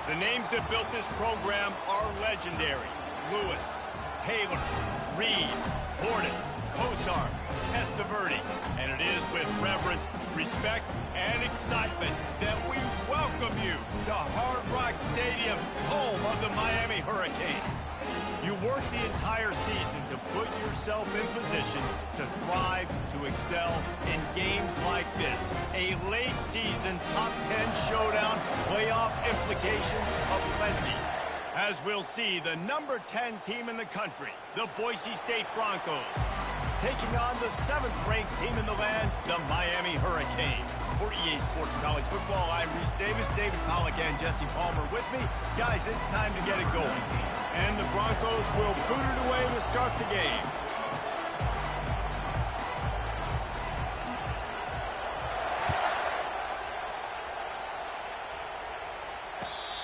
The names that built this program are legendary. Lewis, Taylor, Reed, Portis, Kosar, Testaverde. And it is with reverence, respect, and excitement that we welcome you to Hard Rock Stadium, home of the Miami Hurricanes. You work the entire season to put yourself in position to thrive, to excel in games like this. A late season top 10 showdown, playoff implications aplenty. As we'll see, the number 10 team in the country, the Boise State Broncos, taking on the 7th-ranked team in the land, the Miami Hurricanes. For EA Sports College Football, I'm Reese Davis, David Pollack, and Jesse Palmer with me. Guys, it's time to get it going. And the Broncos will boot it away to start the game.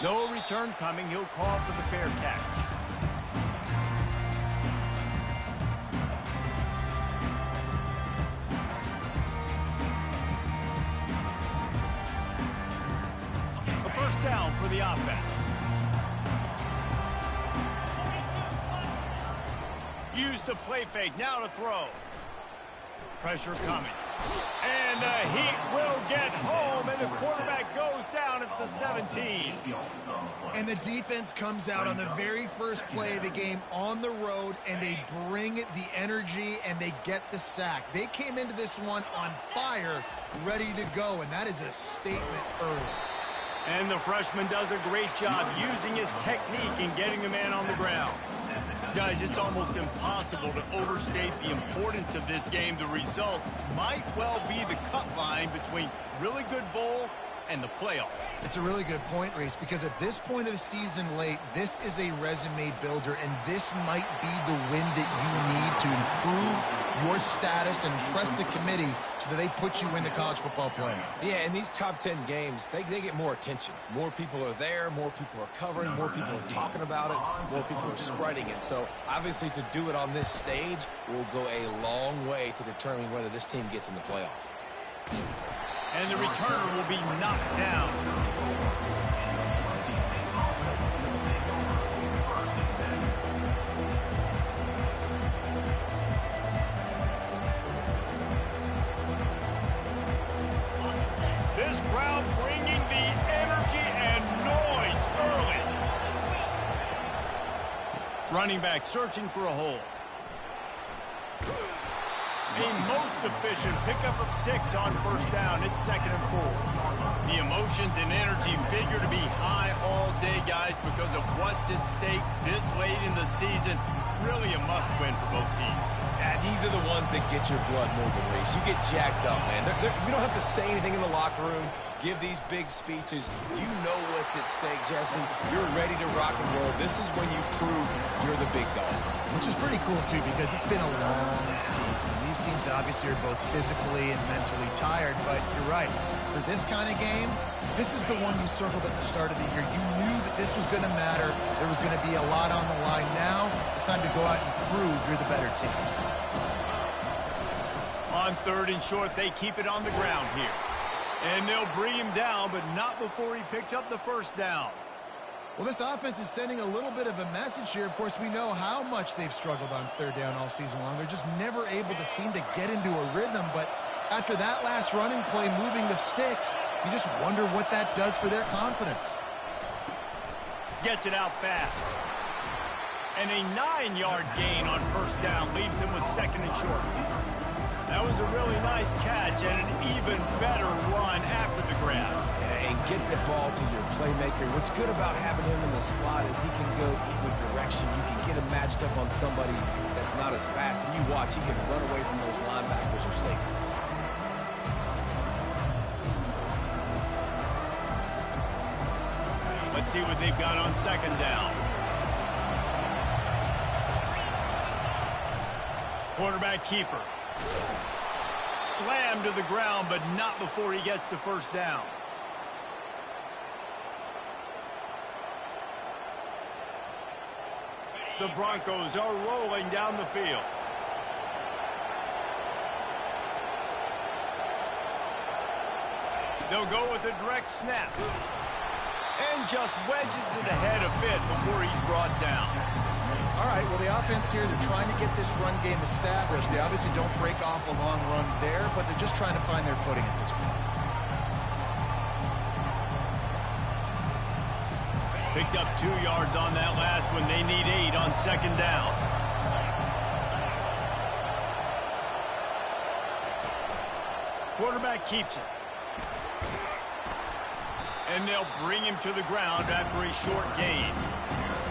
No return coming. He'll call for the fair catch. A first down for the offense. Use the play fake. Now to throw. Pressure coming. And the Heat will get home, and the quarterback goes down at the 17. And the defense comes out on the very first play of the game on the road, and they bring the energy, and they get the sack. They came into this one on fire, ready to go, and that is a statement early. And the freshman does a great job using his technique and getting the man on the ground. Guys, it's almost impossible to overstate the importance of this game. The result might well be the cut line between really good bowl and the playoffs. It's a really good point, Reese, because at this point of the season late, this is a resume builder, and this might be the win that you need to improve your status and impress the committee so that they put you in the college football playoff. Yeah, in these top 10 games, they get more attention. More people are there, more people are covering, more people are talking about it, more people are spreading it. So, obviously, to do it on this stage will go a long way to determining whether this team gets in the playoff. And the returner will be knocked down. This crowd bringing the energy and noise early. Running back searching for a hole. A most efficient pickup of 6 on first down. It's 2nd and 4. The emotions and energy figure to be high all day, guys, because of what's at stake this late in the season. Really a must-win for both teams. Yeah, these are the ones that get your blood moving, Reese. You get jacked up, man. You don't have to say anything in the locker room, give these big speeches. You know what's at stake, Jesse. You're ready to rock and roll. This is when you prove you're the big dog. Which is pretty cool, too, because it's been a long season. These teams obviously are both physically and mentally tired, but you're right. For this kind of game, this is the one you circled at the start of the year. You knew that this was going to matter. There was going to be a lot on the line. Now, it's time to go out and prove you're the better team. On 3rd and short, they keep it on the ground here. And they'll bring him down, but not before he picks up the first down. Well, this offense is sending a little bit of a message here. Of course, we know how much they've struggled on 3rd down all season long. They're just never able to seem to get into a rhythm. But after that last running play, moving the sticks, you just wonder what that does for their confidence. Gets it out fast. And a 9-yard gain on first down leaves him with 2nd and short. That was a really nice catch and an even better run after the grab. And get the ball to your playmaker. What's good about having him in the slot is he can go either direction. You can get him matched up on somebody that's not as fast. And you watch, he can run away from those linebackers or safeties. Let's see what they've got on 2nd down. Quarterback keeper. Slammed to the ground, but not before he gets to first down. The Broncos are rolling down the field. They'll go with a direct snap. And just wedges it ahead a bit before he's brought down. All right, well, the offense here, they're trying to get this run game established. They obviously don't break off a long run there, but they're just trying to find their footing at this point. Picked up 2 yards on that last one. They need 8 on second down. Quarterback keeps it. And they'll bring him to the ground after a short gain.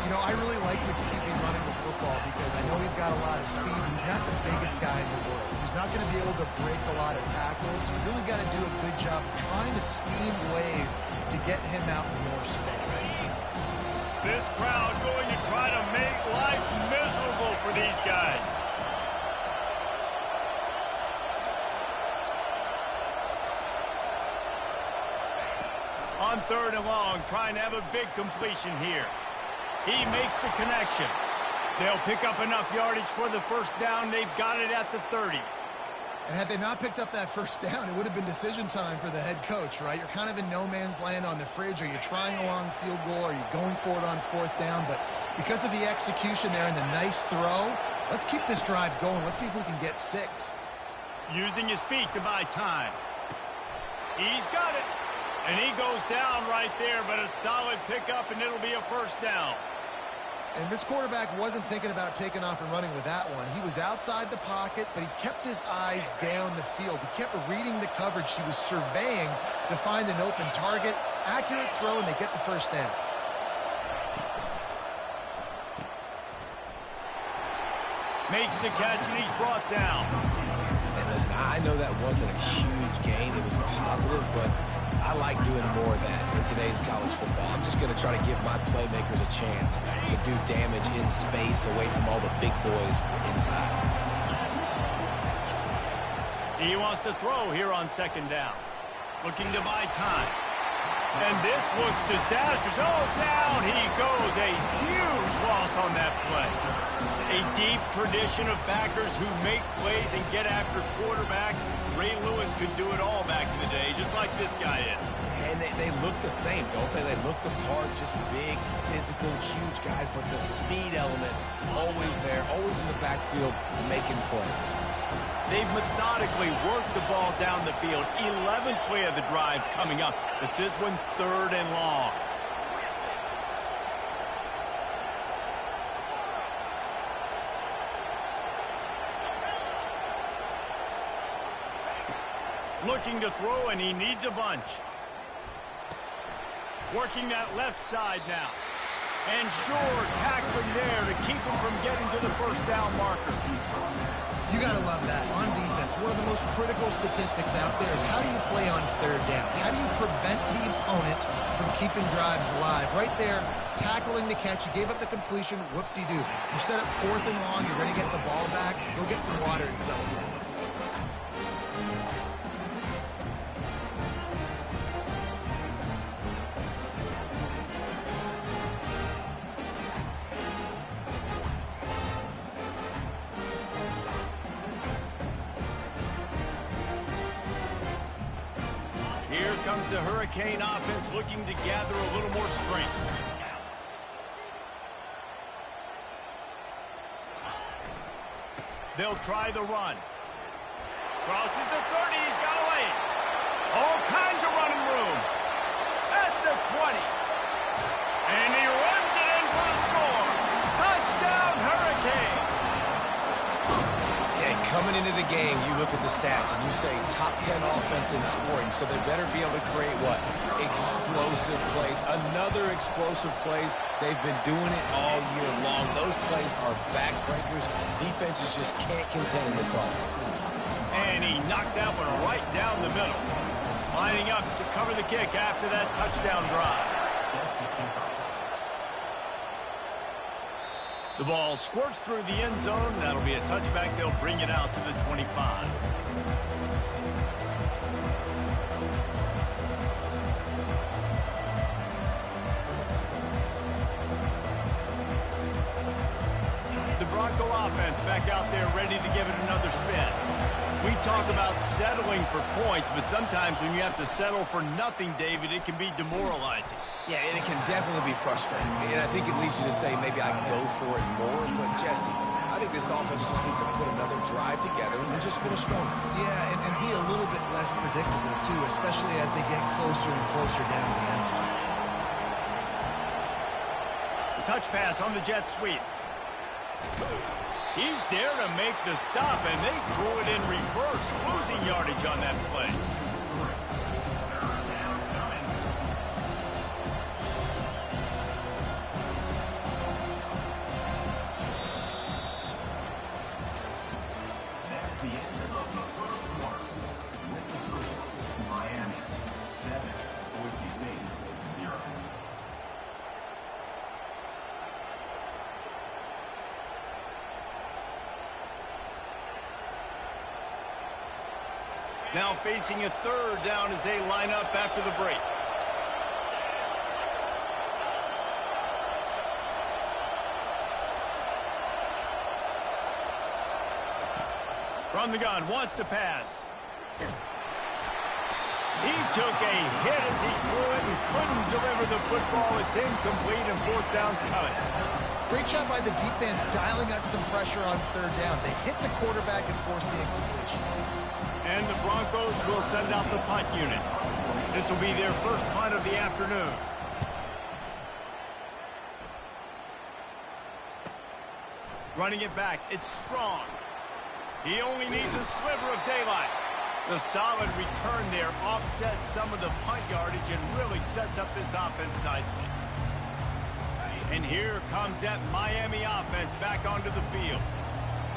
You know, I really like this QB running the football because I know he's got a lot of speed. He's not the biggest guy in the world, so he's not going to be able to break a lot of tackles. You really got to do a good job of trying to scheme ways to get him out in more space. This crowd going to try to make life miserable for these guys. On 3rd and long, trying to have a big completion here. He makes the connection. They'll pick up enough yardage for the first down. They've got it at the 30. And had they not picked up that first down, it would have been decision time for the head coach, right? You're kind of in no man's land on the fridge. Are you trying a long field goal? Are you going for it on 4th down? But because of the execution there and the nice throw, let's keep this drive going. Let's see if we can get 6. Using his feet to buy time. He's got it. And he goes down right there, but a solid pickup, and it'll be a first down. And this quarterback wasn't thinking about taking off and running with that one. He was outside the pocket, but he kept his eyes down the field. He kept reading the coverage. He was surveying to find an open target. Accurate throw, and they get the first down. Makes the catch, and he's brought down. And listen, I know that wasn't a huge gain. It was positive, but I like doing more of that in today's college football. I'm just going to try to give my playmakers a chance to do damage in space away from all the big boys inside. He wants to throw here on second down. Looking to buy time. And this looks disastrous. Oh, down he goes. A huge loss on that play. A deep tradition of backers who make plays and get after quarterbacks. Ray Lewis could do it all back in the day, just like this guy is. And they look the same, don't they? They look the part, just big, physical, huge guys, but the speed element always there, always in the backfield making plays. They've methodically worked the ball down the field. 11th play of the drive coming up, but this one 3rd and long. Looking to throw, and he needs a bunch. Working that left side now. And sure, tackling there to keep him from getting to the first down marker. You got to love that. On defense, one of the most critical statistics out there is how do you play on 3rd down? How do you prevent the opponent from keeping drives alive? Right there, tackling the catch. You gave up the completion. Whoop-de-doo. You set up 4th and long. You're going to get the ball back. Go get some water and celebrate. Comes the Hurricane offense looking to gather a little more strength. They'll try the run. Crosses the 30, he's got away. All kinds of running room. At the 20. And he runs it in for the score. Touchdown, Hurricane. Coming into the game, you look at the stats and you say top 10 offense in scoring, so they better be able to create what? Explosive plays. Another explosive plays. They've been doing it all year long. Those plays are backbreakers. Defenses just can't contain this offense. And he knocked that one right down the middle. Lining up to cover the kick after that touchdown drive. The ball squirts through the end zone. That'll be a touchback. They'll bring it out to the 25. The Bronco offense back out there ready to give it another spin. We talk about settling for points, but sometimes when you have to settle for nothing, David, it can be demoralizing. Yeah, and it can definitely be frustrating. And I think it leads you to say maybe I go for it more. But, Jesse, I think this offense just needs to put another drive together and just finish stronger. Yeah, and be a little bit less predictable, too, especially as they get closer and closer down to the end zone. Touch pass on the jet sweep. He's there to make the stop, and they threw it in reverse, losing yardage on that play. That's the end of the first quarter. With the score, Miami 7, Boise State 0. Now facing a third down as they line up after the break. From the gun, wants to pass. He took a hit as he threw it and couldn't deliver the football. It's incomplete and fourth down's coming. Great job by the defense dialing up some pressure on third down. They hit the quarterback and forced the incompletion. And the Broncos will send out the punt unit. This will be their first punt of the afternoon. Running it back, it's Strong. He only needs a sliver of daylight. The solid return there offsets some of the punt yardage and really sets up this offense nicely. And here comes that Miami offense back onto the field.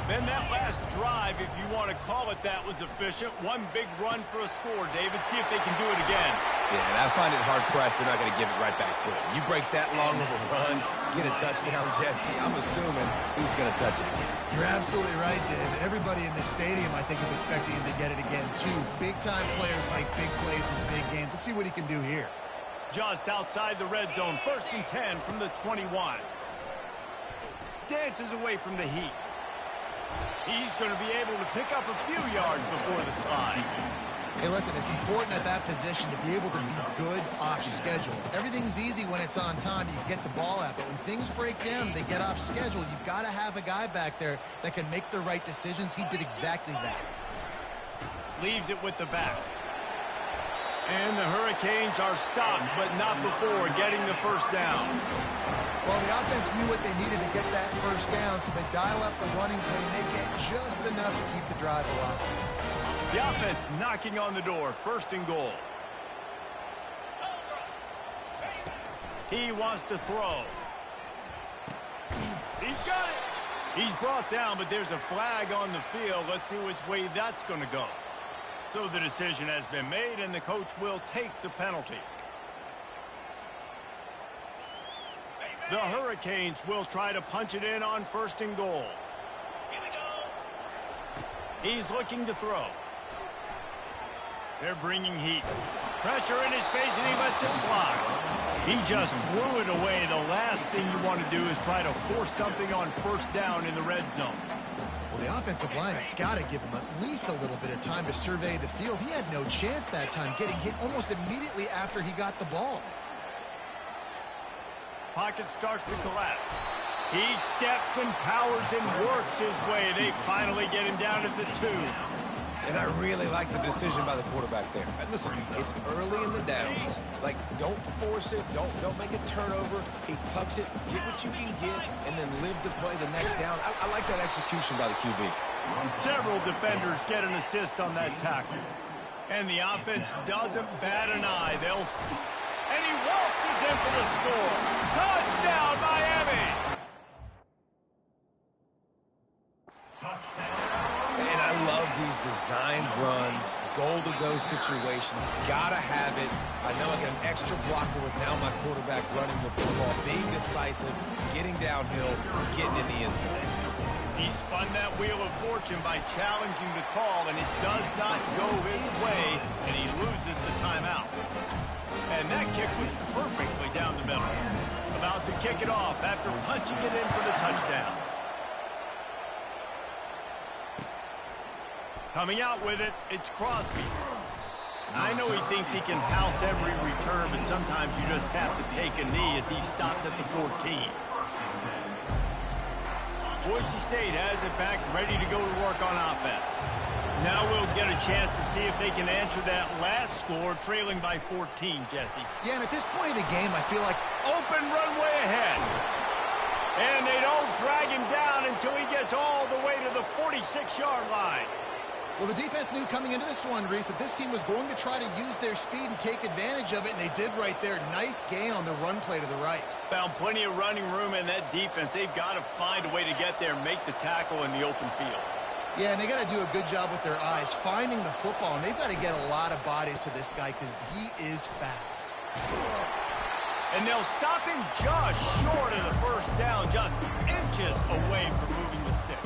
Then that last drive, if you want to call it that, was efficient. One big run for a score, David. See if they can do it again. Yeah, and I find it hard-pressed they're not going to give it right back to him. You break that long of a run, get a touchdown, Jesse, I'm assuming he's going to touch it again. You're absolutely right, David. Everybody in the stadium, I think, is expecting him to get it again, too. Big-time players make big plays in big games. Let's see what he can do here. Just outside the red zone, 1st and 10 from the 21. Dances away from the heat. He's going to be able to pick up a few yards before the slide. Hey, listen, it's important at that position to be able to be good off schedule. Everything's easy when it's on time. You get the ball out, but when things break down and they get off schedule, you've got to have a guy back there that can make the right decisions. He did exactly that. Leaves it with the back. And the Hurricanes are stopped, but not before getting the first down. Well, the offense knew what they needed to get that first down, so they dial up the running play, and they get just enough to keep the drive alive. The offense knocking on the door, 1st and goal. He wants to throw. He's got it. He's brought down, but there's a flag on the field. Let's see which way that's going to go. So the decision has been made, and the coach will take the penalty. The Hurricanes will try to punch it in on 1st and goal. He's looking to throw. They're bringing heat. Pressure in his face, and he lets it fly. He just threw it away. The last thing you want to do is try to force something on 1st down in the red zone. Well, the offensive line has got to give him at least a little bit of time to survey the field. He had no chance that time, getting hit almost immediately after he got the ball. Pocket starts to collapse. He steps and powers and works his way. They finally get him down at the 2. And I really like the decision by the quarterback there. And listen, it's early in the downs. Like, don't force it. Don't make a turnover. He tucks it, get what you can get, and then live to play the next down. I like that execution by the QB. Several defenders get an assist on that tackle. And the offense doesn't bat an eye. And he waltzes in for the score. Touchdown, Miami! And I love these designed runs, goal-to-go situations. Gotta have it. I know I get an extra blocker with now my quarterback running the football, being decisive, getting downhill, getting in the end zone. He spun that wheel of fortune by challenging the call, and it does not go his way, and he loses the timeout. And that kick was perfectly down the middle. About to kick it off after punching it in for the touchdown. Coming out with it, it's Crosby. I know he thinks he can house every return, but sometimes you just have to take a knee as he stopped at the 14. Boise State has it back, ready to go to work on offense. Now we'll get a chance to see if they can answer that last score, trailing by 14, Jesse. Yeah, and at this point of the game, I feel like open runway ahead. And they don't drag him down until he gets all the way to the 46-yard line. well, the defense knew coming into this one, Reese, that this team was going to try to use their speed and take advantage of it, and they did right there. Nice gain on the run play to the right. Found plenty of running room in that defense. They've got to find a way to get there and make the tackle in the open field. Yeah, and they got to do a good job with their eyes, finding the football, and they've got to get a lot of bodies to this guy because he is fast. And they'll stop him just short of the first down, just inches away from moving the sticks.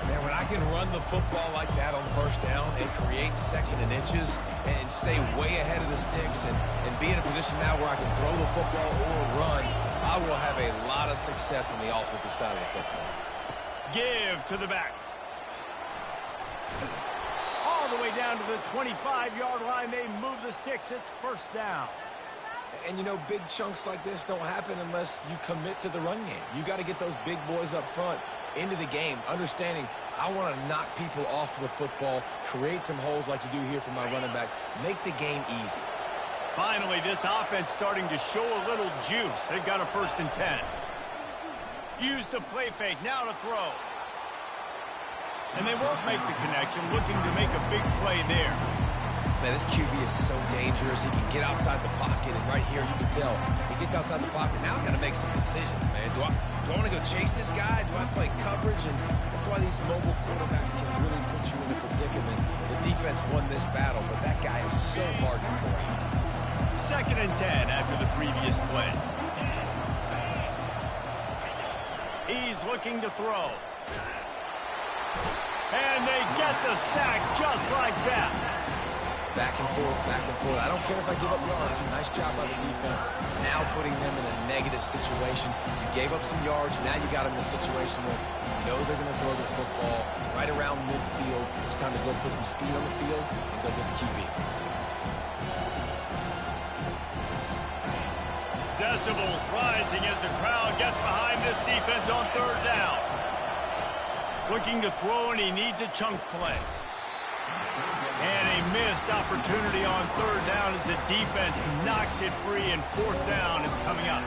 Man, when I can run the football like that on first down and create second and inches and stay way ahead of the sticks and be in a position now where I can throw the football or run, I will have a lot of success on the offensive side of the football. Give to the back. All the way down to the 25-yard line, they move the sticks. It's first down. And, you know, big chunks like this don't happen unless you commit to the run game. You got to get those big boys up front into the game, understanding I want to knock people off the football, create some holes like you do here for my running back, make the game easy. Finally, this offense starting to show a little juice. They've got a 1st and 10. Use the play fake, now to throw. And they won't make the connection, looking to make a big play there. Man, this QB is so dangerous. He can get outside the pocket, and right here you can tell he gets outside the pocket. Now I got to make some decisions, man. Do I want to go chase this guy? Do I play coverage? And that's why these mobile quarterbacks can really put you in a predicament. The defense won this battle, but that guy is so hard to corral. 2nd and 10 after the previous play. He's looking to throw. And they get the sack just like that. Back and forth, back and forth. I don't care if I give up yards. Nice job by the defense. Now putting them in a negative situation. You gave up some yards. Now you got them in a situation where you know they're going to throw the football right around midfield. It's time to go put some speed on the field and go get the QB. Decibels rising as the crowd gets behind this defense on 3rd down. Looking to throw, and he needs a chunk play. And a missed opportunity on 3rd down as the defense knocks it free, and 4th down is coming up.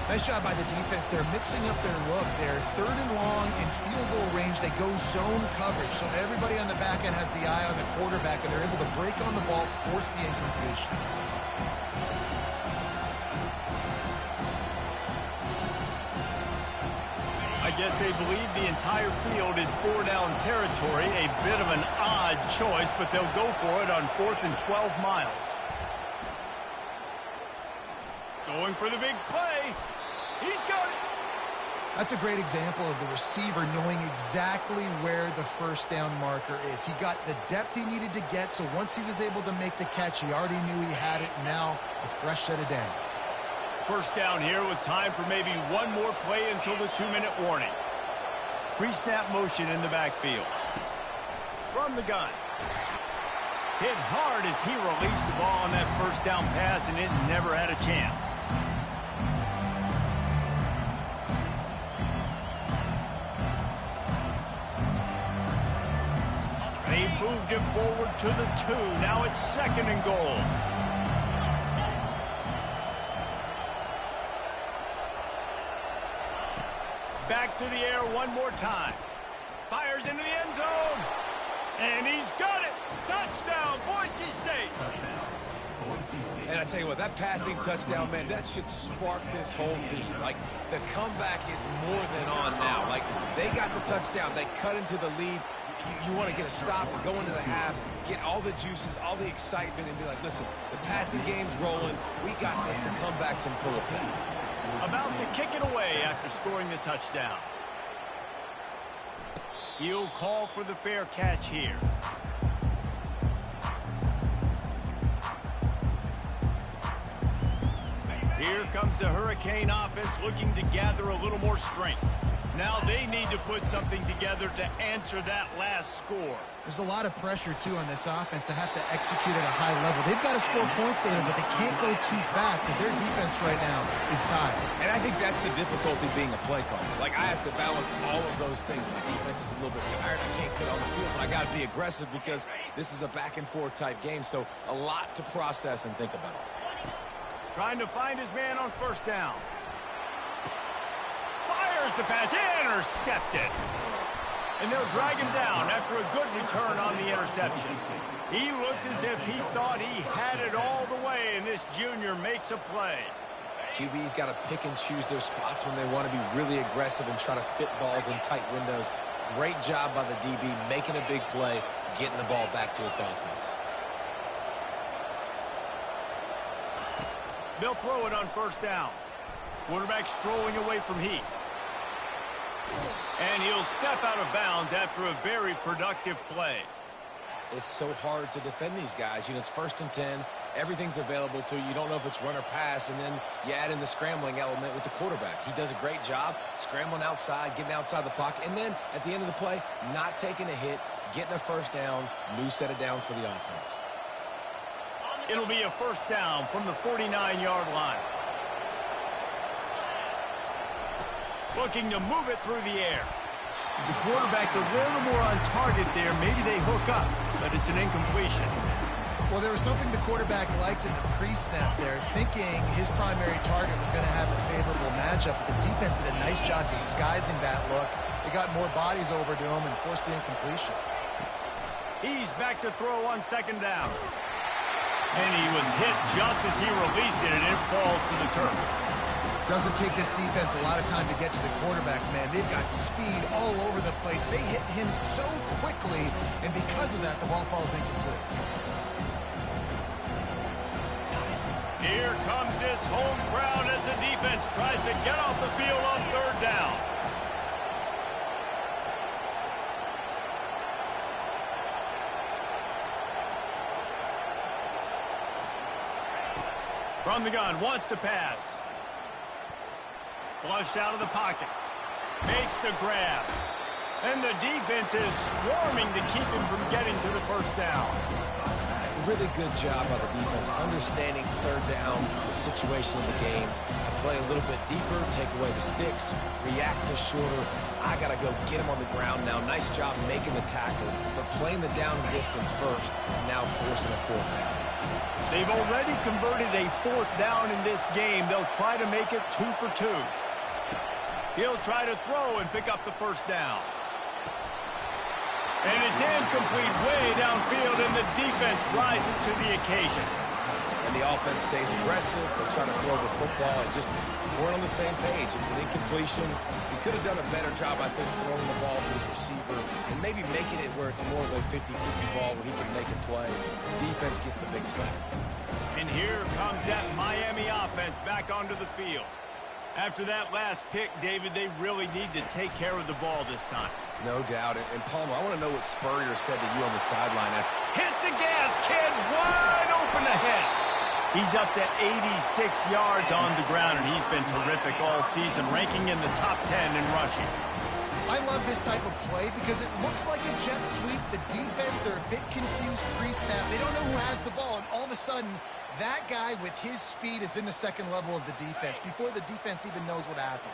Nice job by the defense. They're mixing up their look. They're 3rd and long in field goal range. They go zone coverage, so everybody on the back end has the eye on the quarterback, and they're able to break on the ball, force the incompletion. I guess they believe the entire field is 4-down territory. A bit of an odd choice, but they'll go for it on 4th and 12 miles. Going for the big play. He's got it. That's a great example of the receiver knowing exactly where the 1st down marker is. He got the depth he needed to get, so once he was able to make the catch, he already knew he had it. Now a fresh set of downs. 1st down here with time for maybe one more play until the 2-minute warning. Pre-snap motion in the backfield. From the gun. Hit hard as he released the ball on that 1st down pass, and it never had a chance. They moved him forward to the 2. Now it's 2nd and goal. Back to the air one more time. Fires into the end zone. And he's got it. Touchdown, Boise State. And I tell you what, that passing touchdown, man, that should spark this whole team. Like, the comeback is more than on now. Like, they got the touchdown. They cut into the lead. You want to get a stop and go into the half, get all the juices, all the excitement, and be like, listen, the passing game's rolling. We got this. The comeback's in full effect. About to kick it away after scoring the touchdown. He'll call for the fair catch here. Here comes the Hurricane offense looking to gather a little more strength. Now they need to put something together to answer that last score. There's a lot of pressure, too, on this offense to have to execute at a high level. They've got to score points, David, but they can't go too fast because their defense right now is tired. And I think that's the difficulty being a play caller. Like, I have to balance all of those things. My defense is a little bit tired. I can't get on the field, but I got to be aggressive because this is a back-and-forth type game, so a lot to process and think about. Trying to find his man on first down. Fires the pass, intercepted. And they'll drag him down after a good return on the interception. He looked as if he thought he had it all the way, and this junior makes a play. QB's got to pick and choose their spots when they want to be really aggressive and try to fit balls in tight windows. Great job by the DB making a big play, getting the ball back to its offense. They'll throw it on first down. Quarterback strolling away from Heath. And he'll step out of bounds after a very productive play. It's so hard to defend these guys. You know, it's 1st and 10. Everything's available to you. You don't know if it's run or pass, and then you add in the scrambling element with the quarterback. He does a great job scrambling outside, getting outside the pocket, and then at the end of the play, not taking a hit, getting a first down, new set of downs for the offense. It'll be a first down from the 49-yard line. Looking to move it through the air. The quarterback's a little more on target there. Maybe they hook up, but it's an incompletion. Well, there was something the quarterback liked in the pre-snap there, thinking his primary target was going to have a favorable matchup, but the defense did a nice job disguising that look. They got more bodies over to him and forced the incompletion. He's back to throw on second down. And he was hit just as he released it, and it falls to the turf. Doesn't take this defense a lot of time to get to the quarterback, man. They've got speed all over the place. They hit him so quickly, and because of that, the ball falls incomplete. Here comes this home crowd as the defense tries to get off the field on third down. From the gun, wants to pass. Flushed out of the pocket. Makes the grab. And the defense is swarming to keep him from getting to the first down. Really good job by the defense, understanding third down, the situation of the game. I play a little bit deeper, take away the sticks, react to shorter. I got to go get him on the ground now. Nice job making the tackle, but playing the down distance first, and now forcing a fourth down. They've already converted a fourth down in this game. They'll try to make it 2 for 2. He'll try to throw and pick up the first down. And it's incomplete way downfield, and the defense rises to the occasion. And the offense stays aggressive. They try to throw the football and just weren't on the same page. It was an incompletion. He could have done a better job, I think, throwing the ball to his receiver and maybe making it where it's more of a 50-50 ball where he can make a play. The defense gets the big stop. And here comes that Miami offense back onto the field. After that last pick, David, they really need to take care of the ball this time. No doubt. And Palmer, I want to know what Spurrier said to you on the sideline. Hit the gas, kid, wide open ahead. He's up to 86 yards on the ground, and he's been terrific all season, ranking in the top 10 in rushing. I love this type of play because it looks like a jet sweep. The defense, they're a bit confused pre-snap. They don't know who has the ball, and all of a sudden, that guy with his speed is in the second level of the defense before the defense even knows what happened.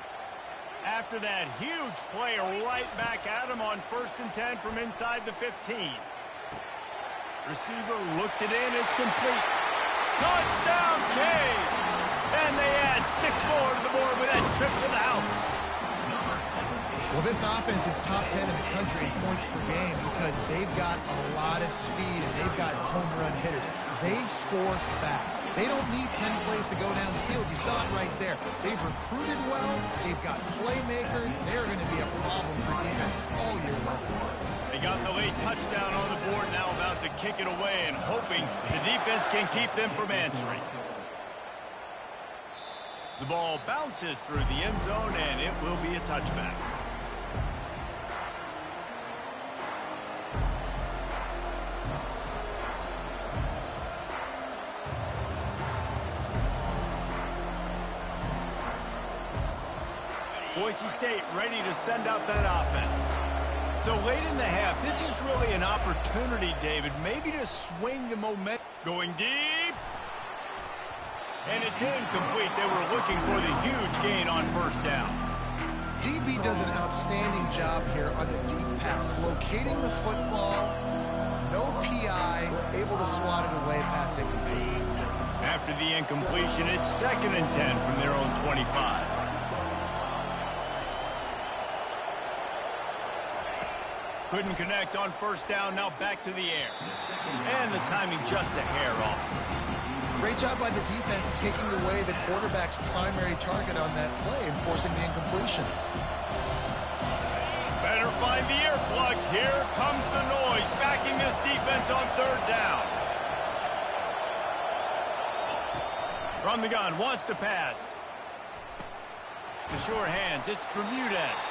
After that huge play right back at him on 1st and 10 from inside the 15. Receiver looks it in. It's complete. Touchdown, Caves! And they add 6 more to the board with that trip to the house. Well, this offense is top 10 in the country in points per game because they've got a lot of speed and they've got home run hitters. They score fast. They don't need 10 plays to go down the field. You saw it right there. They've recruited well. They've got playmakers. They're going to be a problem for defenses all year long. They got the late touchdown on the board, now about to kick it away and hoping the defense can keep them from answering. The ball bounces through the end zone, and it will be a touchback. Boise State ready to send out that offense. So late in the half, this is really an opportunity, David, maybe to swing the momentum. Going deep. And it's incomplete. They were looking for the huge gain on first down. DB does an outstanding job here on the deep pass, locating the football, no PI, able to swat it away past incomplete. After the incompletion, it's 2nd and 10 from their own 25. Couldn't connect on first down, now back to the air. And the timing just a hair off. Great job by the defense taking away the quarterback's primary target on that play and forcing the incompletion. Better find the earplugs. Here comes the noise, backing this defense on 3rd down. From the gun, wants to pass. The sure hands, it's Bermudez.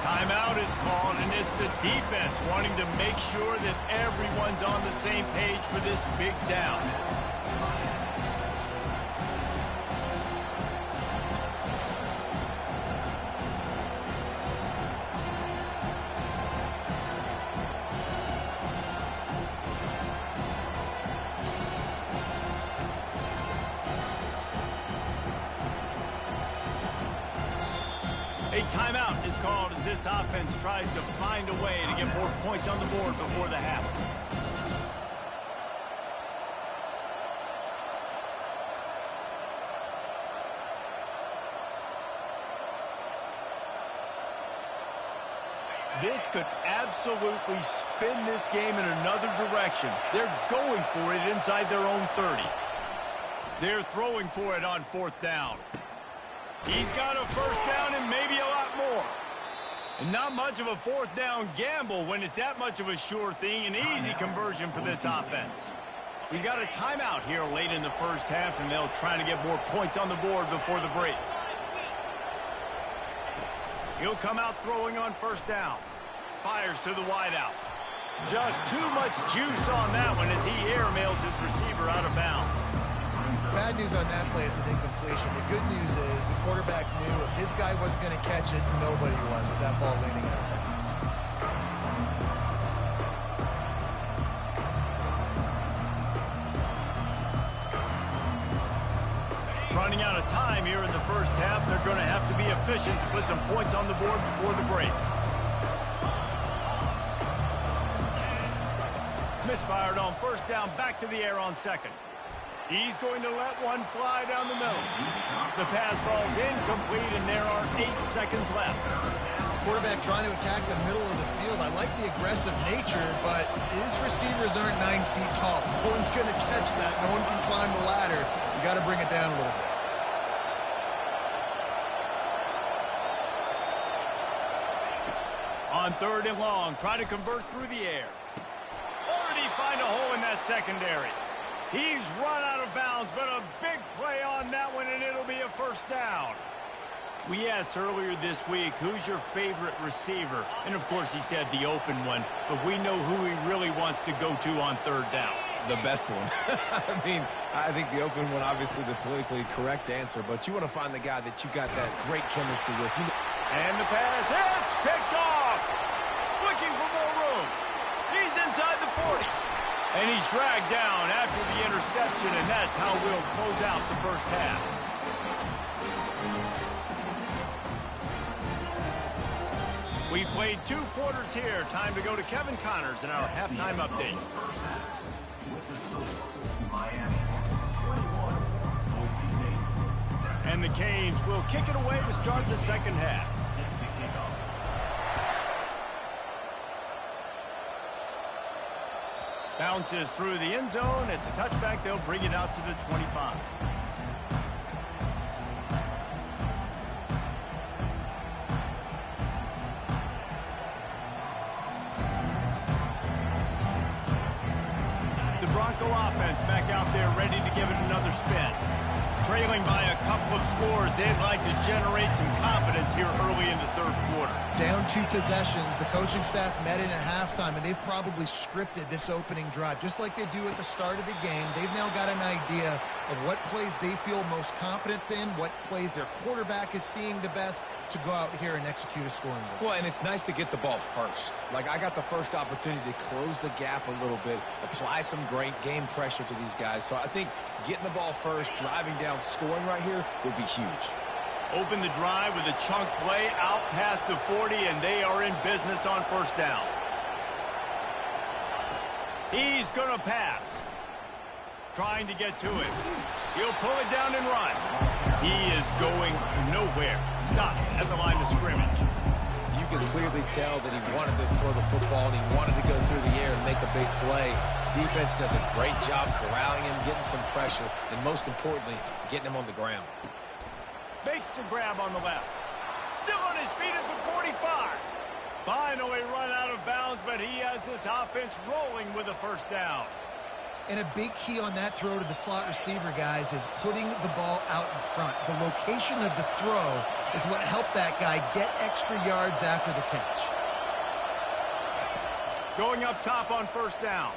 Timeout is called, and it's the defense wanting to make sure that everyone's on the same page for this big down. A timeout is called as this offense tries to find a way to get more points on the board before the half. This could absolutely spin this game in another direction. They're going for it inside their own 30. They're throwing for it on 4th down. He's got a first down and maybe a lot more. And not much of a 4th down gamble when it's that much of a sure thing. An easy conversion for this offense. We got a timeout here late in the first half, and they'll try to get more points on the board before the break. He'll come out throwing on first down. Fires to the wideout. Just too much juice on that one as he airmails his receiver out of bounds. Bad news on that play, it's an incompletion. The good news is the quarterback knew if his guy wasn't going to catch it, nobody was with that ball landing out of bounds. Running out of time here in the first half, they're going to have to be efficient to put some points on the board before the break. Misfired on first down, back to the air on 2nd. He's going to let one fly down the middle. The pass falls incomplete, and there are 8 seconds left. Quarterback trying to attack the middle of the field. I like the aggressive nature, but his receivers aren't 9 feet tall. No one's going to catch that. No one can climb the ladder. You got to bring it down a little bit. On 3rd and long, try to convert through the air. Or did he find a hole in that secondary? He's run out of bounds, but a big play on that one, and it'll be a first down. We asked earlier this week, who's your favorite receiver? And, of course, he said the open one, but we know who he really wants to go to on 3rd down. The best one. I mean, I think the open one, obviously the politically correct answer, but you want to find the guy that you got that great chemistry with. And the pass hits, picked off. Looking for more room. He's inside the 40. And he's dragged down after the interception, and that's how we'll close out the first half. We played 2 quarters here. Time to go to Kevin Connors in our halftime update. And the Canes will kick it away to start the second half. Bounces through the end zone. It's a touchback. They'll bring it out to the 25. The Bronco offense back out there ready to give it another spin. Trailing by a couple of scores, they'd like to generate some confidence here early in the third quarter. Down 2 possessions, the coaching staff met in at halftime, and they've probably scripted this opening drive. Just like they do at the start of the game, they've now got an idea of what plays they feel most confident in, what plays their quarterback is seeing the best to go out here and execute a scoring goal. Well, and it's nice to get the ball first. Like, I got the first opportunity to close the gap a little bit, apply some great game pressure to these guys. So I think getting the ball first, driving down, scoring right here would be huge. Open the drive with a chunk play out past the 40, and they are in business on first down. He's going to pass. Trying to get to it. He'll pull it down and run. He is going nowhere. Stop at the line of scrimmage. You can clearly tell that he wanted to throw the football and he wanted to go through the air and make a big play. Defense does a great job corralling him, getting some pressure, and most importantly, getting him on the ground. Makes the grab on the left. Still on his feet at the 45. Finally run out of bounds, but he has this offense rolling with a first down. And a big key on that throw to the slot receiver, guys, is putting the ball out in front. The location of the throw is what helped that guy get extra yards after the catch. Going up top on first down.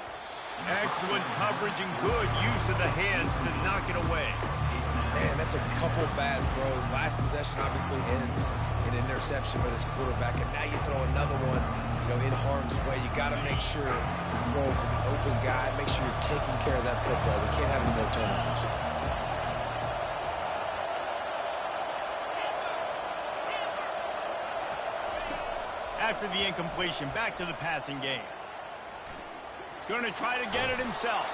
Excellent coverage and good use of the hands to knock it away. Man, that's a couple bad throws. Last possession obviously ends in an interception by this quarterback, and now you throw another one, in harm's way. You got to make sure you throw it to the open guy. Make sure you're taking care of that football. We can't have any more turnovers. After the incompletion, back to the passing game. Going to try to get it himself.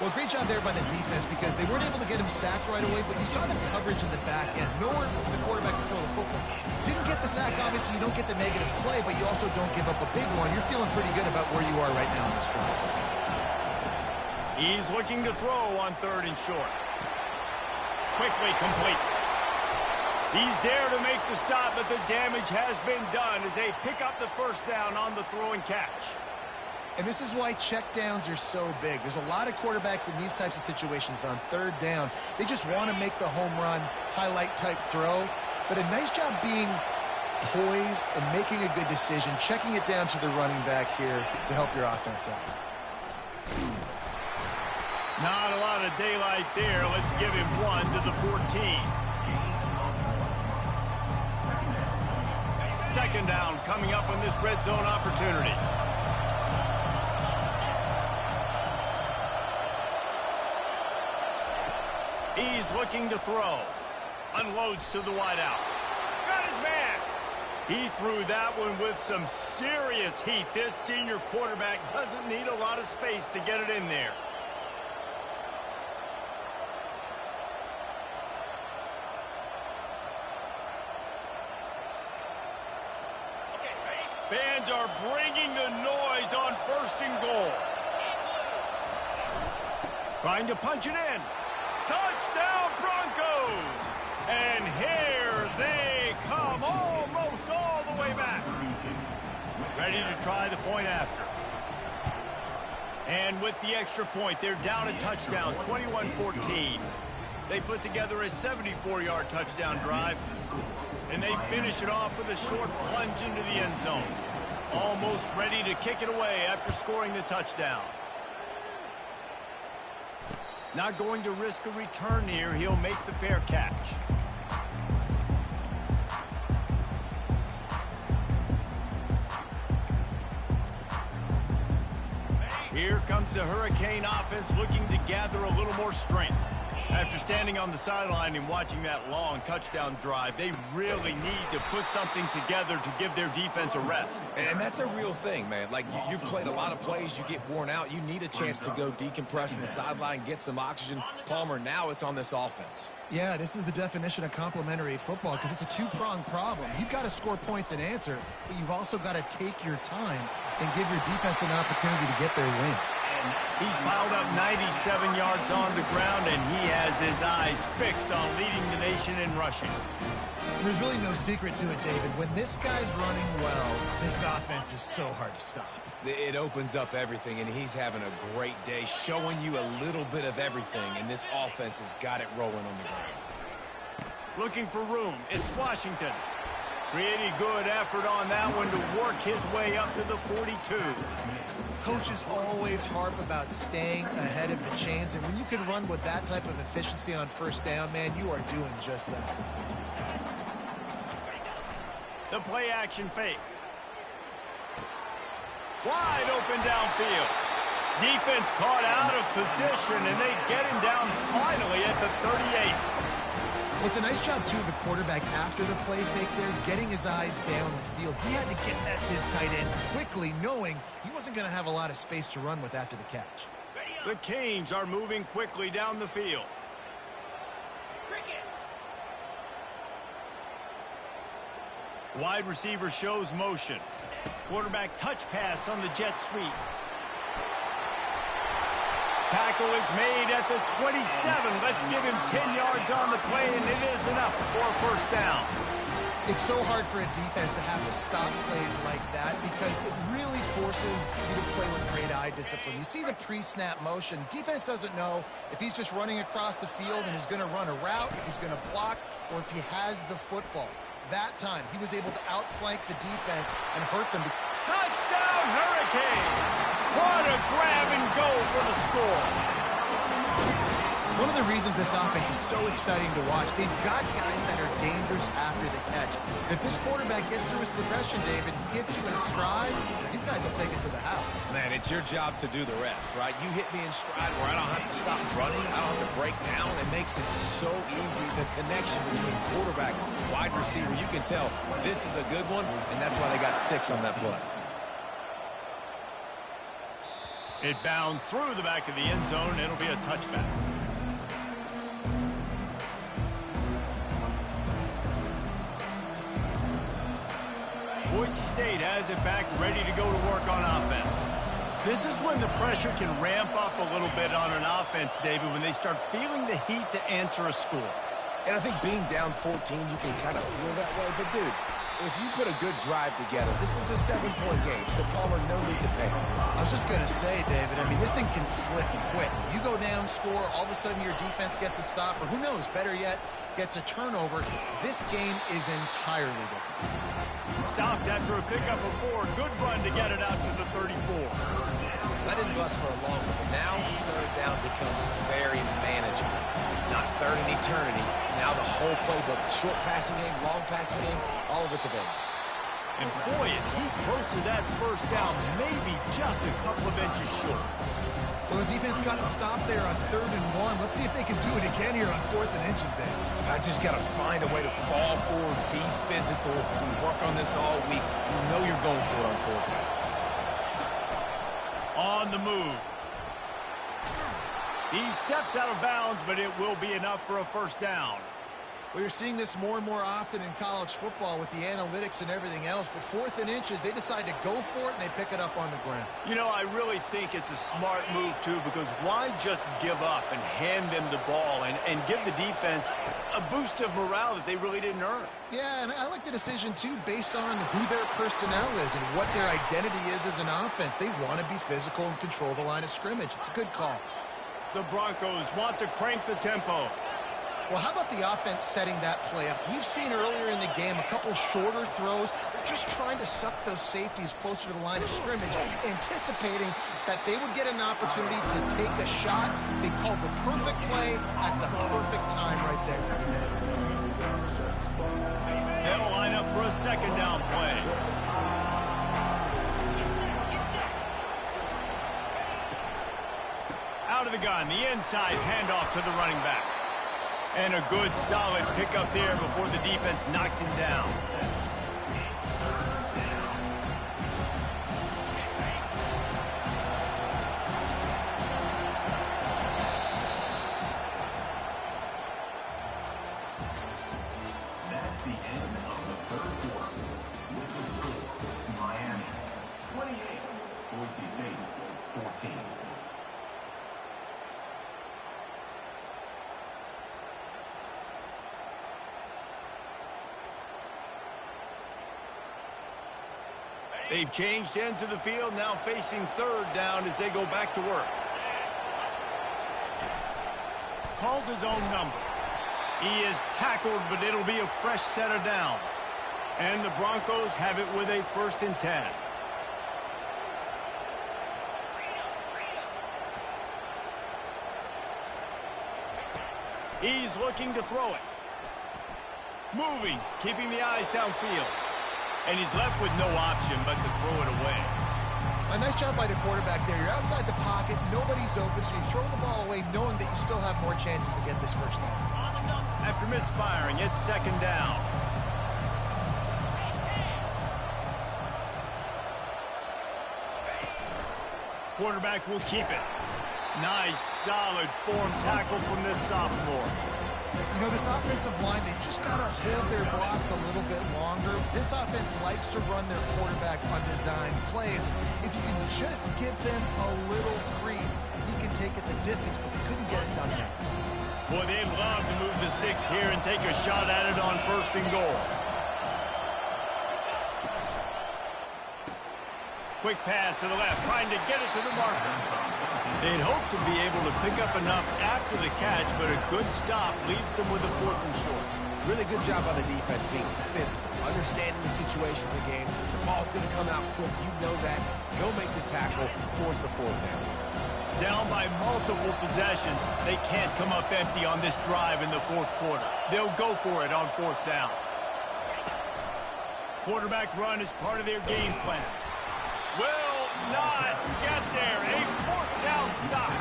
Well, great job there by the defense because they weren't able to get him sacked right away, but you saw the coverage in the back end. Nowhere for the quarterback to throw the football. Didn't get the sack, obviously. You don't get the negative play, but you also don't give up a big one. You're feeling pretty good about where you are right now in this drive. He's looking to throw on third and short. Quickly complete. He's there to make the stop, but the damage has been done as they pick up the first down on the throw and catch. And this is why checkdowns are so big. There's a lot of quarterbacks in these types of situations on third down. They just want to make the home run, highlight-type throw. But a nice job being poised and making a good decision, checking it down to the running back here to help your offense out. Not a lot of daylight there. Let's give him 1 to the 14. Second down coming up on this red zone opportunity. He's looking to throw. Unloads to the wideout. Got his man. He threw that one with some serious heat. This senior quarterback doesn't need a lot of space to get it in there. Fans are bringing the noise on first and goal. Trying to punch it in. Touchdown Broncos! And here they come, almost all the way back. Ready to try the point after. And with the extra point, they're down a touchdown, 21-14. They put together a 74-yard touchdown drive, and they finish it off with a short plunge into the end zone. Almost ready to kick it away after scoring the touchdown. Not going to risk a return here. He'll make the fair catch. Here comes the Hurricane offense looking to gather a little more strength. After standing on the sideline and watching that long touchdown drive, they really need to put something together to give their defense a rest. And that's a real thing, man. Like, you played a lot of plays, you get worn out. You need a chance to go decompress on the sideline, get some oxygen. Palmer, now it's on this offense. Yeah, this is the definition of complementary football because it's a two-pronged problem. You've got to score points and answer, but you've also got to take your time and give your defense an opportunity to get their win. He's piled up 97 yards on the ground, and he has his eyes fixed on leading the nation in rushing. There's really no secret to it, David. When this guy's running well, this offense is so hard to stop. It opens up everything, and he's having a great day, showing you a little bit of everything, and this offense has got it rolling on the ground. Looking for room. It's Washington. Pretty good effort on that one to work his way up to the 42. Coaches always harp about staying ahead of the chains, and when you can run with that type of efficiency on first down, man, you are doing just that. The play action fake. Wide open downfield. Defense caught out of position, and they get him down finally at the 38. Well, it's a nice job, too, of the quarterback after the play fake there, getting his eyes down the field. He had to get that to his tight end quickly, knowing he wasn't going to have a lot of space to run with after the catch. The Canes are moving quickly down the field. Wide receiver shows motion. Quarterback touch pass on the jet sweep. Tackle is made at the 27. Let's give him 10 yards on the play, and it is enough for a first down. It's so hard for a defense to have to stop plays like that because it really forces you to play with great eye discipline. You see the pre-snap motion. Defense doesn't know if he's just running across the field and is going to run a route, if he's going to block, or if he has the football. That time, he was able to outflank the defense and hurt them. Touchdown, Hurricane! What a grab and go for the score. One of the reasons this offense is so exciting to watch, they've got guys that are dangerous after the catch. And if this quarterback gets through his progression, David, hits you in stride, these guys will take it to the house. Man, it's your job to do the rest, right? You hit me in stride where I don't have to stop running. I don't have to break down. It makes it so easy. The connection between quarterback and wide receiver, you can tell this is a good one, and that's why they got 6 on that play. It bounds through the back of the end zone, and it'll be a touchback. Boise State has it back, ready to go to work on offense. This is when the pressure can ramp up a little bit on an offense, David, when they start feeling the heat to answer a score. And I think being down 14, you can kind of feel that way. But, dude, if you put a good drive together, this is a 7-point game, so Palmer, no need to panic. I was just going to say, David, I mean, this thing can flip quick. You go down, score, all of a sudden your defense gets a stop, or who knows, better yet, gets a turnover. This game is entirely different. Stopped after a pickup of 4. Good run to get it out to the 34. That didn't bust for a long one, but now third down becomes very manageable. It's not third in eternity. Now the whole playbook, short passing game, long passing game, all of it's available. And boy, is he close to that first down, maybe just a couple of inches short. Well, the defense got the stop there on 3rd and 1. Let's see if they can do it again here on 4th and inches, Dave. I just got to find a way to fall forward, be physical. We work on this all week. You know you're going for it on 4th down. On the move. He steps out of bounds, but it will be enough for a first down. Well, you're seeing this more and more often in college football with the analytics and everything else, but 4th and inches, they decide to go for it, and they pick it up on the ground. You know, I really think it's a smart move, too, because why just give up and hand them the ball and give the defense a boost of morale that they really didn't earn? Yeah, and I like the decision, too, based on who their personnel is and what their identity is as an offense. They want to be physical and control the line of scrimmage. It's a good call. The Broncos want to crank the tempo. Well, how about the offense setting that play up? We've seen earlier in the game a couple shorter throws. They're just trying to suck those safeties closer to the line of scrimmage, anticipating that they would get an opportunity to take a shot. They called the perfect play at the perfect time right there. They'll line up for a second down play. Out of the gun, the inside handoff to the running back. And a good, solid pickup there before the defense knocks him down. That's the end of the 3rd quarter. With the score, Miami 28, Boise State 14. They've changed ends of the field, now facing third down as they go back to work. Calls his own number. He is tackled, but it'll be a fresh set of downs. And the Broncos have it with a 1st and 10. He's looking to throw it. Moving, keeping the eyes downfield. And he's left with no option but to throw it away. A nice job by the quarterback there. You're outside the pocket, nobody's open, so you throw the ball away knowing that you still have more chances to get this first down. After misfiring, it's 2nd down. Quarterback will keep it. Nice, solid form tackle from this sophomore. You know, this offensive line, they just got to hold their blocks a little bit longer. This offense likes to run their quarterback on design plays. If you can just give them a little crease, he can take it the distance, but he couldn't get it done there. Boy, they'd love to move the sticks here and take a shot at it on 1st and goal. Quick pass to the left, trying to get it to the marker. They'd hope to be able to pick up enough after the catch, but a good stop leaves them with a 4th and short. Really good job by the defense being physical, understanding the situation of the game. The ball's going to come out quick. You know that. Go make the tackle, force the 4th down. Down by multiple possessions, they can't come up empty on this drive in the 4th quarter. They'll go for it on 4th down. Quarterback run is part of their game plan. Will not get there. A 4th down stop.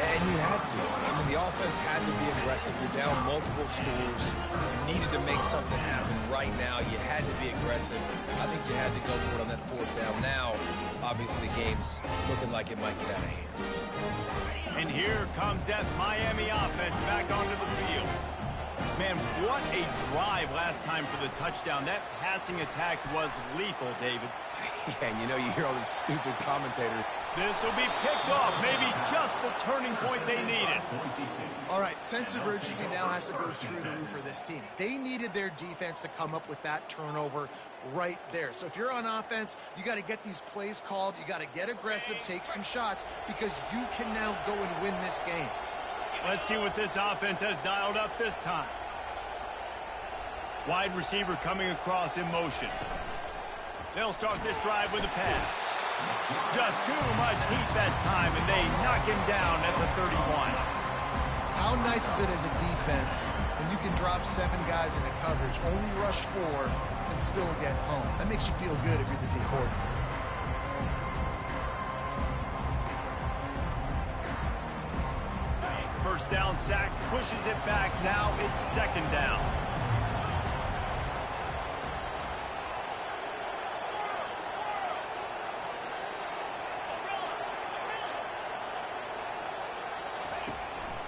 And you had to. I mean, the offense had to be aggressive. You're down multiple scores. You needed to make something happen right now. You had to be aggressive. I think you had to go for it on that 4th down. Now, obviously, the game's looking like it might get out of hand. And here comes that Miami offense back onto the field. Man, what a drive last time for the touchdown. That passing attack was lethal, David. Yeah, and you know, you hear all these stupid commentators. This will be picked off. Maybe just the turning point they needed. All right, sense of urgency now has to go through the roof for this team. They needed their defense to come up with that turnover right there. So if you're on offense, you got to get these plays called. You got to get aggressive, take some shots, because you can now go and win this game. Let's see what this offense has dialed up this time. Wide receiver coming across in motion. They'll start this drive with a pass. Just too much heat that time, and they knock him down at the 31. How nice is it as a defense when you can drop 7 guys into coverage, only rush 4, and still get home? That makes you feel good if you're the D coordinator. First down sack, pushes it back. Now it's 2nd down.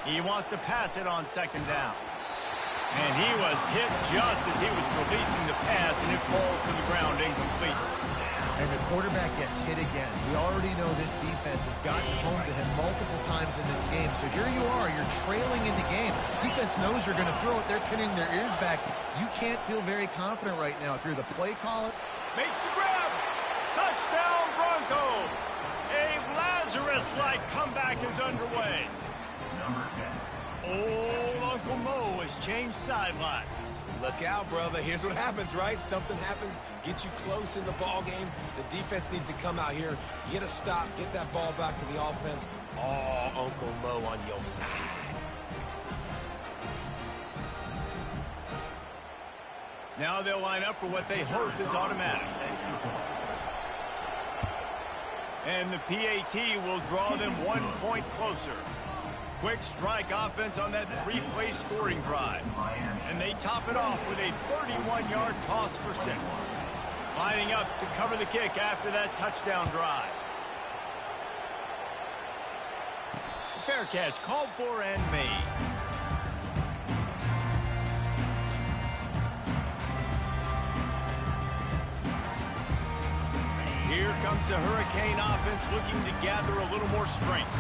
He wants to pass it on 2nd down. And he was hit just as he was releasing the pass, and it falls to the ground incomplete. And the quarterback gets hit again. We already know this defense has gotten home to him multiple times in this game. So here you are, you're trailing in the game. Defense knows you're going to throw it. They're pinning their ears back. You can't feel very confident right now. If you're the play caller. Makes the grab. Touchdown, Broncos. A Lazarus-like comeback is underway. Number 10. Old Uncle Mo has changed sidelines. Look out, brother. Here's what happens, right? Something happens, get you close in the ball game. The defense needs to come out here, get a stop, get that ball back to the offense. Oh, Uncle Mo on your side. Now they'll line up for what they hope is automatic. And the PAT will draw them 1 point closer. Quick strike offense on that 3-play scoring drive. And they top it off with a 31-yard toss for 6. Lining up to cover the kick after that touchdown drive. Fair catch called for and made. Here comes the Hurricane offense looking to gather a little more strength.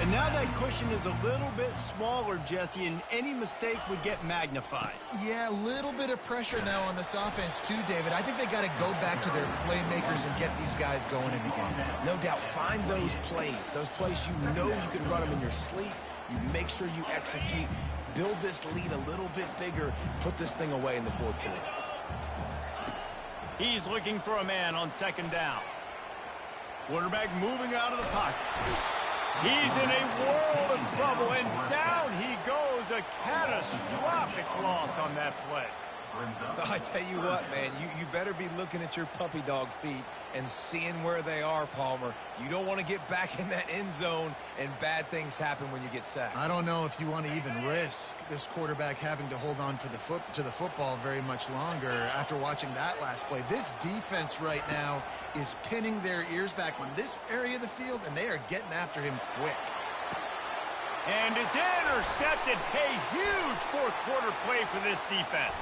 And now that cushion is a little bit smaller, Jesse, and any mistake would get magnified. Yeah, a little bit of pressure now on this offense too, David. I think they got to go back to their playmakers and get these guys going in the game. No doubt, find those plays you know you can run them in your sleep. You make sure you execute, build this lead a little bit bigger, put this thing away in the fourth quarter. He's looking for a man on second down. Quarterback moving out of the pocket. He's in a world of trouble, and down he goes. A catastrophic loss on that play. I tell you what, man, you better be looking at your puppy dog feet and seeing where they are, Palmer. You don't want to get back in that end zone and bad things happen when you get sacked. I don't know if you want to even risk this quarterback having to hold on for to the football very much longer after watching that last play. This defense right now is pinning their ears back on this area of the field, and they are getting after him quick. And it's intercepted. A huge fourth quarter play for this defense.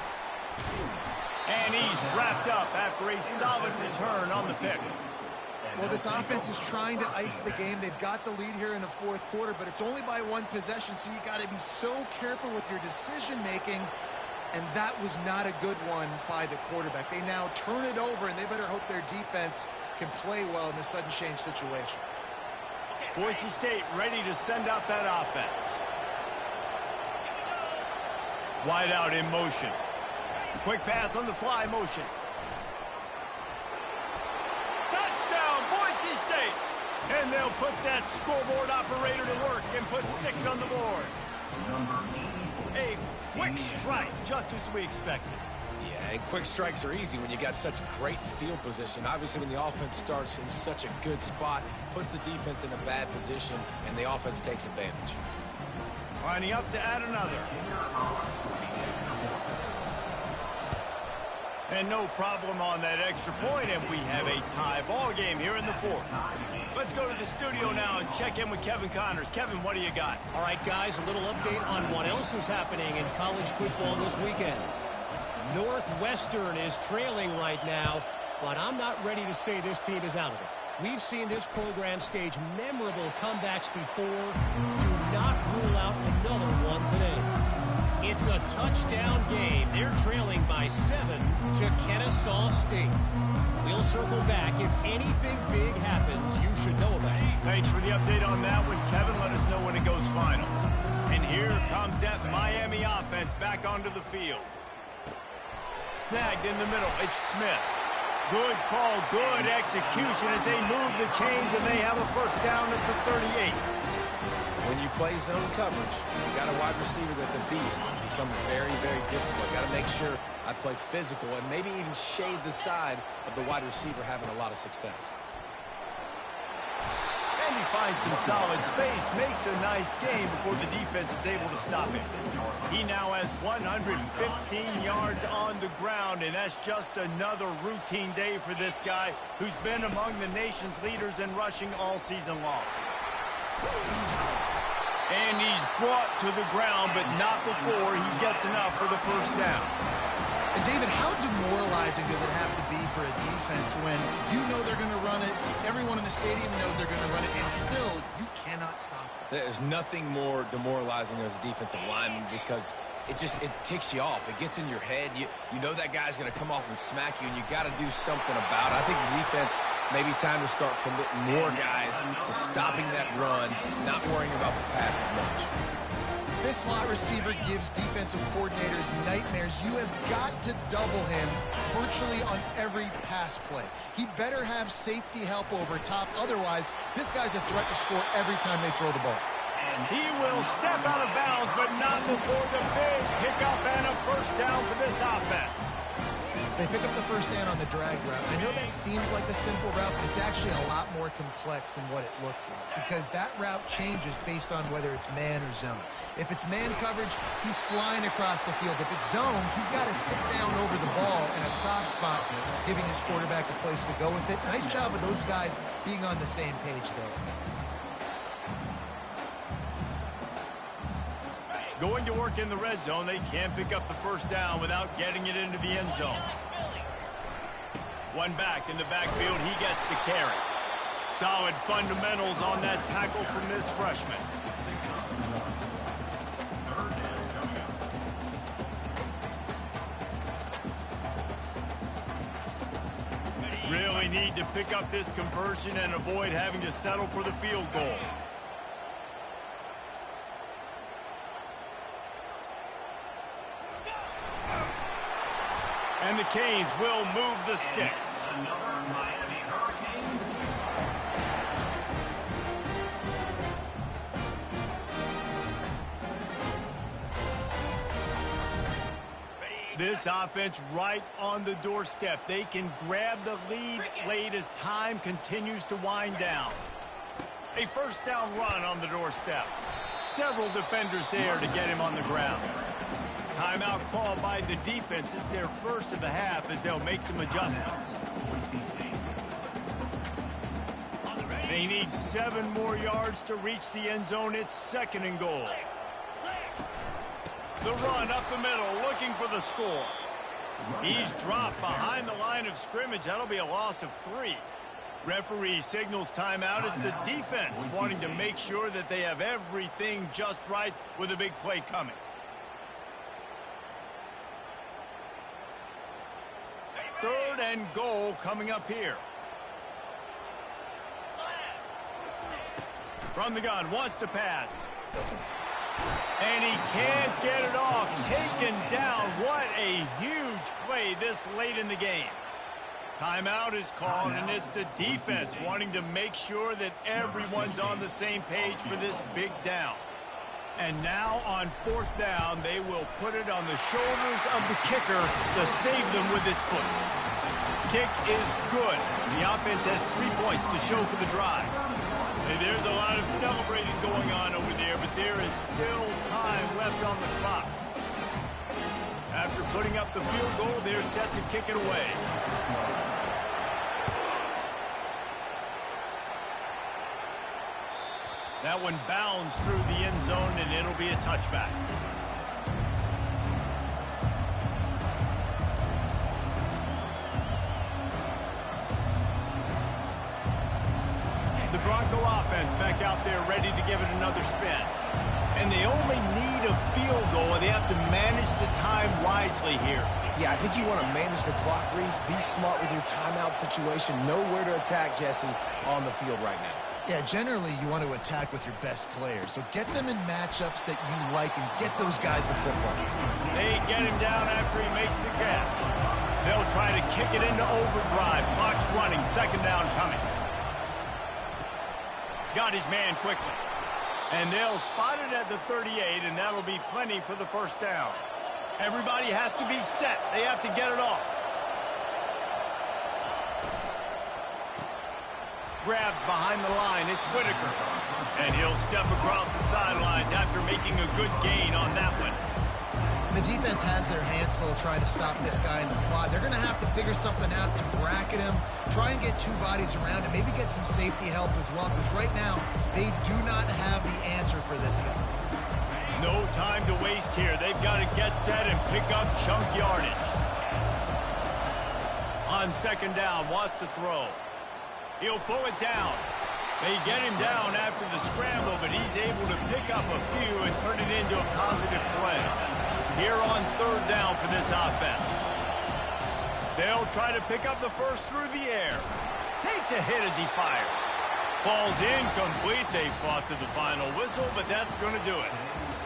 And he's wrapped up after a solid return on the pick. Well, this offense is trying to ice the game. They've got the lead here in the fourth quarter, but it's only by one possession, so you got to be so careful with your decision-making, and that was not a good one by the quarterback. They now turn it over, and they better hope their defense can play well in this sudden change situation. Boise State ready to send out that offense. Wide out in motion. Quick pass on the fly motion. Touchdown, Boise State! And they'll put that scoreboard operator to work and put 6 on the board. A quick strike, just as we expected. Yeah, and quick strikes are easy when you got such great field position. Obviously, when the offense starts in such a good spot, puts the defense in a bad position, and the offense takes advantage. Lining up to add another. And no problem on that extra point, and we have a tie ball game here in the fourth. Let's go to the studio now and check in with Kevin Connors. Kevin, what do you got? All right, guys, a little update on what else is happening in college football this weekend. Northwestern is trailing right now, but I'm not ready to say this team is out of it. We've seen this program stage memorable comebacks before. Do not rule out another one today. It's a touchdown game. They're trailing by 7 to Kennesaw State. We'll circle back. If anything big happens, you should know about it. Thanks for the update on that one, Kevin. Let us know when it goes final. And here comes that Miami offense back onto the field. Snagged in the middle. It's Smith. Good call, good execution as they move the chains, and they have a first down at the 38. When you play zone coverage, you got a wide receiver that's a beast. It becomes very, very difficult. Got to make sure I play physical and maybe even shade the side of the wide receiver having a lot of success. And he finds some solid space, makes a nice game before the defense is able to stop him. He now has 115 yards on the ground, and that's just another routine day for this guy who's been among the nation's leaders in rushing all season long. And he's brought to the ground, but not before he gets enough for the first down. And David, how demoralizing does it have to be for a defense when you know they're going to run it, everyone in the stadium knows they're going to run it, and still you cannot stop it? There's nothing more demoralizing as a defensive lineman because it ticks you off. It gets in your head. You know that guy's going to come off and smack you, and you got to do something about it. I think the defense maybe time to start committing more guys to stopping that run, not worrying about the pass as much. This slot receiver gives defensive coordinators nightmares. You have got to double him virtually on every pass play. He better have safety help over top. Otherwise, this guy's a threat to score every time they throw the ball. And he will step out of bounds, but not before the big pickup and a first down for this offense. They pick up the first down on the drag route. I know that seems like a simple route, but it's actually a lot more complex than what it looks like because that route changes based on whether it's man or zone. If it's man coverage, he's flying across the field. If it's zone, he's got to sit down over the ball in a soft spot, giving his quarterback a place to go with it. Nice job of those guys being on the same page, though. Going to work in the red zone, they can't pick up the first down without getting it into the end zone. One back in the backfield, he gets the carry. Solid fundamentals on that tackle from this freshman. Really need to pick up this conversion and avoid having to settle for the field goal. And the Canes will move the sticks. This offense right on the doorstep. They can grab the lead late as time continues to wind down. A first down run on the doorstep. Several defenders there to get him on the ground. Timeout called by the defense. It's their first of the half as they'll make some adjustments. They need 7 more yards to reach the end zone. It's 2nd and goal. The run up the middle, looking for the score. He's dropped behind the line of scrimmage. That'll be a loss of 3. Referee signals timeout as the defense wanting to make sure that they have everything just right with a big play coming. Third and goal coming up here. From the gun, wants to pass. And he can't get it off. Taken down. What a huge play this late in the game. Timeout is called, and it's the defense wanting to make sure that everyone's on the same page for this big down. And now on 4th down, they will put it on the shoulders of the kicker to save them with his foot. Kick is good. The offense has 3 points to show for the drive. And there's a lot of celebrating going on over there, but there is still time left on the clock. After putting up the field goal, they're set to kick it away. That one bounds through the end zone, and it'll be a touchback. The Bronco offense back out there ready to give it another spin. And they only need a field goal, and they have to manage the time wisely here. Yeah, I think you want to manage the clock, Reese. Be smart with your timeout situation. Know where to attack, Jesse, on the field right now. Yeah, generally you want to attack with your best players. So get them in matchups that you like and get those guys the football. They get him down after he makes the catch. They'll try to kick it into overdrive. Clock's running. 2nd down coming. Got his man quickly. And they'll spot it at the 38, and that'll be plenty for the 1st down. Everybody has to be set. They have to get it off. Grabbed behind the line. It's Whitaker. And he'll step across the sidelines after making a good gain on that one. The defense has their hands full trying to stop this guy in the slot. They're going to have to figure something out to bracket him, try and get 2 bodies around him, maybe get some safety help as well, because right now they do not have the answer for this guy. No time to waste here. They've got to get set and pick up chunk yardage. On 2nd down, wants to throw. He'll pull it down. They get him down after the scramble, but he's able to pick up a few and turn it into a positive play. Here on 3rd down for this offense. They'll try to pick up the first through the air. Takes a hit as he fires. Falls incomplete. They fought to the final whistle, but that's going to do it.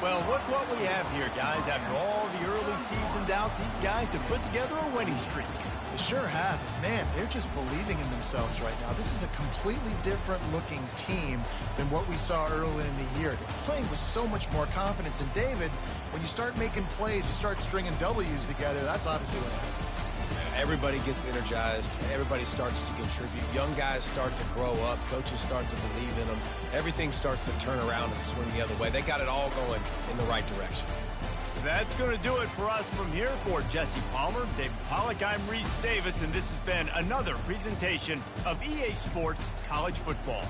Well, look what we have here, guys. After all the early season doubts, these guys have put together a winning streak. They sure have. Man, they're just believing in themselves right now. This is a completely different looking team than what we saw early in the year. They're playing with so much more confidence. And David, when you start making plays, you start stringing W's together, that's obviously what happens. Everybody gets energized. Everybody starts to contribute. Young guys start to grow up. Coaches start to believe in them. Everything starts to turn around and swing the other way. They got it all going in the right direction. That's going to do it for us from here. For Jesse Palmer, David Pollack, I'm Reese Davis, and this has been another presentation of EA Sports College Football.